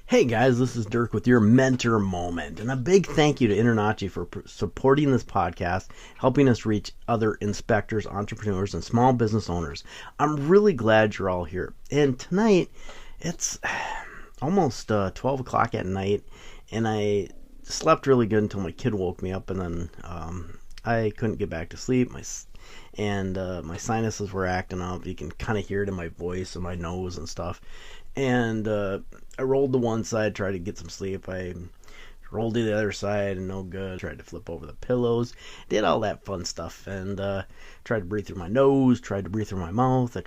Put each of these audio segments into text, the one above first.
Hey guys, this is Dirk with your Mentor Moment, and a big thank you to InterNACHI for supporting this podcast, helping us reach other inspectors, entrepreneurs, and small business owners. I'm really glad you're all here. And tonight, it's almost 12 o'clock at night, and I slept really good until my kid woke me up, and then I couldn't get back to sleep. My sinuses were acting up. You can kind of hear it in my voice and my nose and stuff. And I rolled to one side, tried to get some sleep. I rolled to the other side, and no good. Tried to flip over the pillows, did all that fun stuff, and tried to breathe through my nose, tried to breathe through my mouth.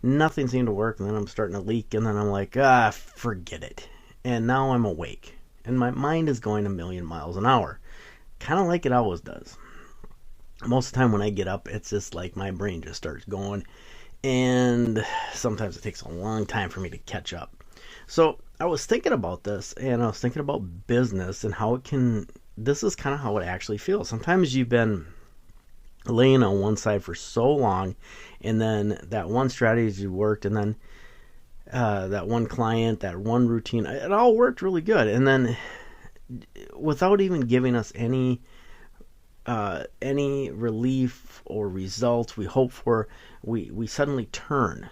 Nothing seemed to work, and then I'm starting to leak, and then I'm like, forget it. And now I'm awake, and my mind is going a million miles an hour, kind of like it always does. Most of the time when I get up, it's just like my brain just starts going, and sometimes it takes a long time for me to catch up. So I was thinking about this, and I was thinking about business and how this is kind of how it actually feels. Sometimes you've been laying on one side for so long, and then that one strategy worked, and then that one client, that one routine, it all worked really good. And then without even giving us any relief or results we hope for, we suddenly turn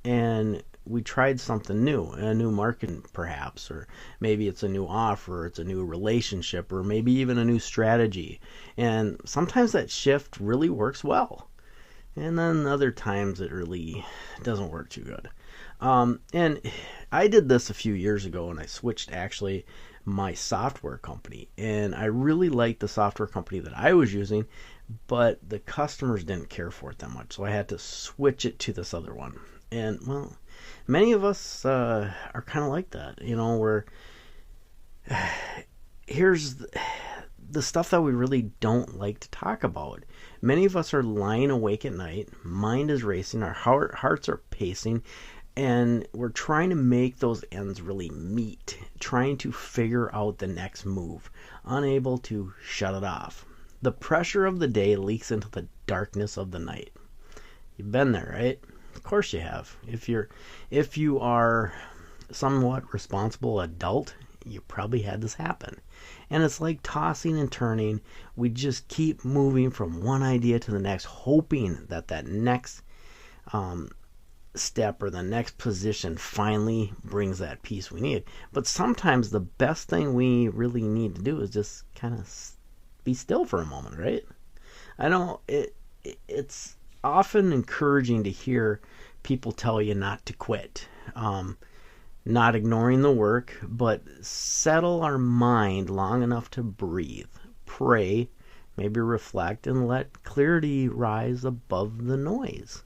and we tried something new, a new market perhaps, or maybe it's a new offer, it's a new relationship, or maybe even a new strategy. And sometimes that shift really works well, and then other times it really doesn't work too good. And I did this a few years ago, and I switched actually my software company, and I really liked the software company that I was using, but the customers didn't care for it that much, so I had to switch it to this other one. And well, many of us are kind of like that, where here's the stuff that we really don't like to talk about. Many of us are lying awake at night, mind is racing, our hearts are pacing, and we're trying to make those ends really meet, trying to figure out the next move, unable to shut it off. The pressure of the day leaks into the darkness of the night. You've been there, right? Of course you have. If you are somewhat responsible adult, you probably had this happen. And it's like tossing and turning. We just keep moving from one idea to the next, hoping that next step or the next position finally brings that peace we need. But sometimes the best thing we really need to do is just kind of be still for a moment, right? I know it's often encouraging to hear people tell you not to quit, not ignoring the work, but settle our mind long enough to breathe, pray, maybe reflect, and let clarity rise above the noise.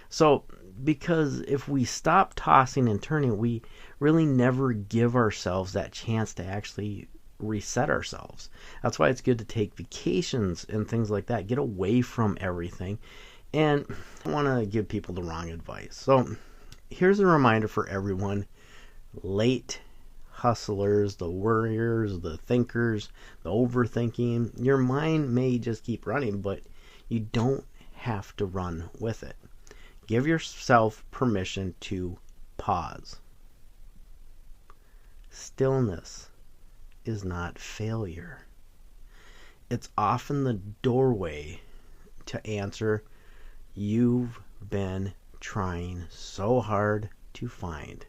So, because if we stop tossing and turning, we really never give ourselves that chance to actually reset ourselves. That's why it's good to take vacations and things like that. Get away from everything. And I don't want to give people the wrong advice. So here's a reminder for everyone. Late hustlers, the worriers, the thinkers, the overthinking. Your mind may just keep running, but you don't have to run with it. Give yourself permission to pause. Stillness is not failure. It's often the doorway to answer you've been trying so hard to find.